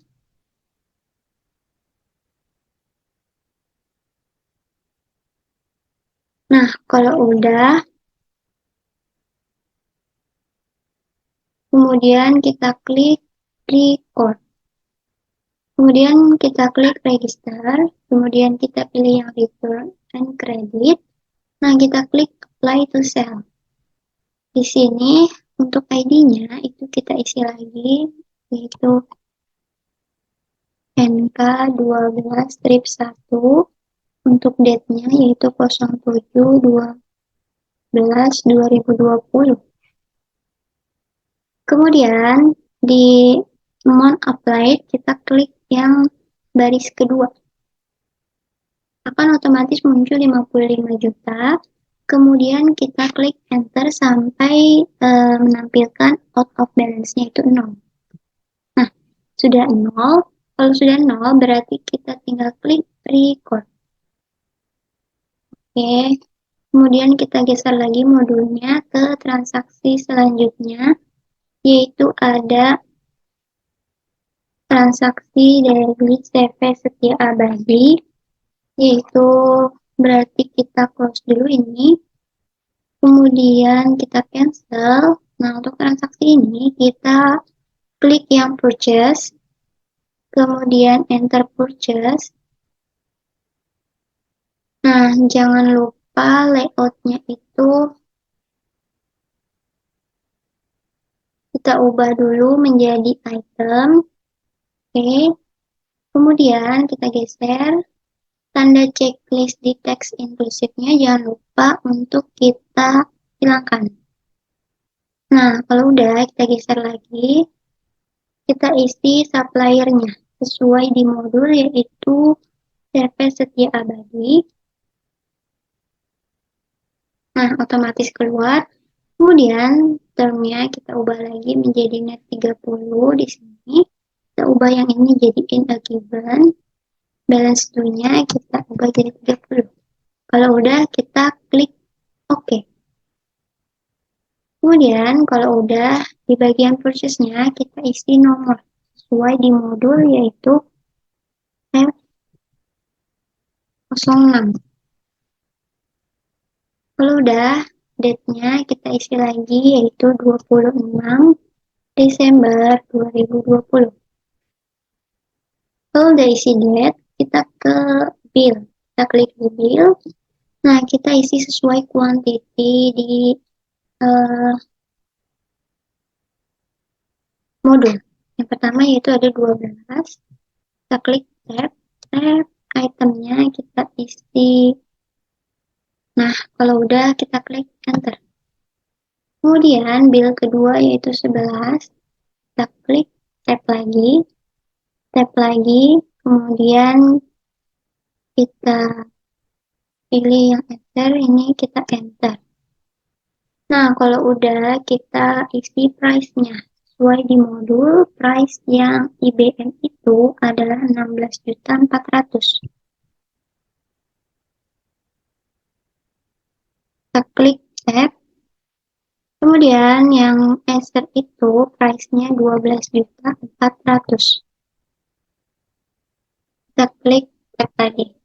Nah, kalau udah, kemudian kita klik record. Kemudian kita klik register, kemudian kita pilih yang return and credit. Nah, kita klik apply to sell. Di sini untuk ID-nya itu kita isi lagi, yaitu NK12-1, untuk date-nya yaitu 07/12/2020. Kemudian di amount applied kita klik yang baris kedua. Akan otomatis muncul 55 juta. Kemudian kita klik enter sampai menampilkan out of balance-nya itu 0. Nah, sudah 0. Kalau sudah 0 berarti kita tinggal klik record. Oke. Kemudian kita geser lagi modulnya ke transaksi selanjutnya, yaitu ada transaksi dari CV Setia Abadi, yaitu berarti kita close dulu ini, kemudian kita cancel. Nah, untuk transaksi ini kita klik yang purchase, kemudian enter purchase. Nah, jangan lupa layoutnya itu kita ubah dulu menjadi item. Oke, kemudian kita geser tanda checklist di teks inclusive-nya, jangan lupa untuk kita hilangkan. Nah, kalau udah kita geser lagi, kita isi supplier-nya sesuai di modul, yaitu CV Setia Abadi. Nah, otomatis keluar. Kemudian termnya kita ubah lagi menjadi net 30 di sini. Kita ubah yang ini jadi in a given. Balance due-nya kita ubah jadi 30. Kalau udah kita klik OK. Kemudian kalau udah di bagian purchase-nya kita isi nomor sesuai di modul, yaitu F06. Kalau udah date-nya kita isi lagi, yaitu 26 Desember 2020. Kalau udah isi date, kita ke bill. Kita klik di bill. Nah, kita isi sesuai quantity di modul. Yang pertama yaitu ada 12. Kita klik tab, itemnya kita isi. Nah, kalau udah kita klik enter. Kemudian bill kedua yaitu 11. Kita klik tab lagi, kemudian kita pilih yang enter, ini kita enter. Nah, kalau udah kita isi price-nya sesuai di modul, price yang IBM itu adalah 16.400.000. Kita klik tab. Kemudian yang Acer itu price-nya 12.400.000. Kita klik tab tadi.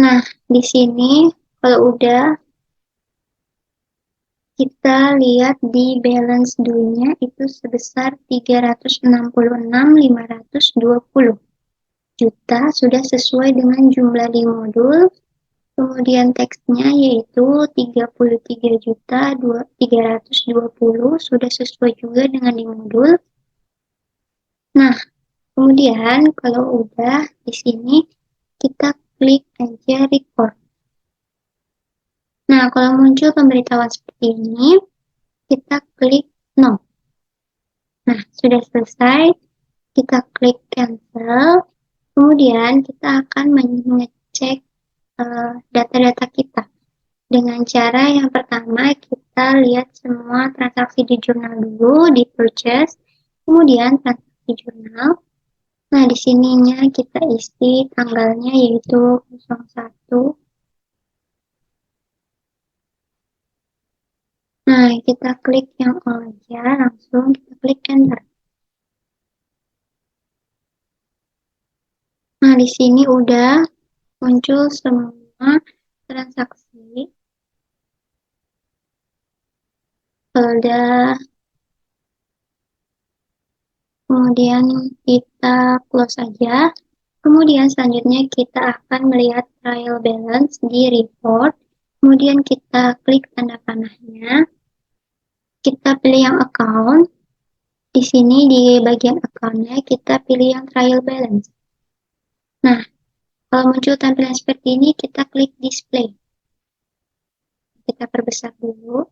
Nah, di sini kalau udah kita lihat di balance due-nya itu sebesar 366.520 juta, sudah sesuai dengan jumlah di modul. Kemudian teksnya yaitu 33.320 sudah sesuai juga dengan di modul. Nah, kemudian kalau udah di sini kita klik aja record. Nah, kalau muncul pemberitahuan seperti ini, kita klik no. Nah, sudah selesai. Kita klik cancel. Kemudian kita akan mengecek data-data kita. Dengan cara yang pertama, kita lihat semua transaksi di jurnal dulu, di purchase. Kemudian transaksi jurnal. Nah, di sininya kita isi tanggalnya yaitu 01. Nah, kita klik yang all aja, langsung kita klik enter. Nah, di sini udah muncul semua transaksi. Udah, kemudian kita close aja. Kemudian selanjutnya kita akan melihat trial balance di report. Kemudian kita klik tanda panahnya. Kita pilih yang account. Di sini di bagian account-nya kita pilih yang trial balance. Nah, kalau muncul tampilan seperti ini, kita klik display. Kita perbesar dulu.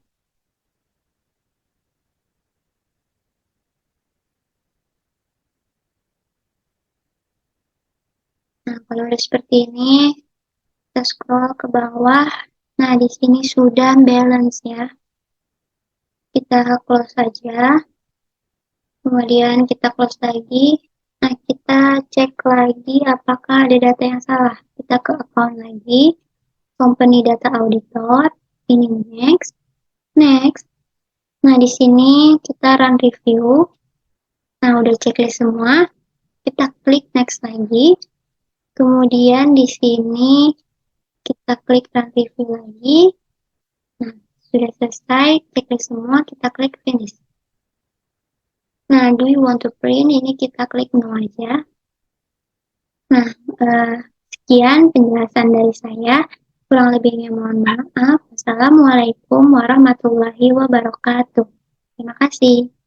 Nah, kalau udah seperti ini, kita scroll ke bawah. Nah, di sini sudah balance ya. Kita close saja. Kemudian kita close lagi. Nah, kita cek lagi apakah ada data yang salah. Kita ke account lagi. Company data auditor. Ini next. Next. Nah, di sini kita run review. Nah, udah checklist semua. Kita klik next lagi. Kemudian di sini kita klik run review lagi. Nah, sudah selesai, checklist semua, kita klik finish. Nah, do you want to print? Ini kita klik no aja. Nah, sekian penjelasan dari saya. Kurang lebihnya mohon maaf. Assalamualaikum warahmatullahi wabarakatuh. Terima kasih.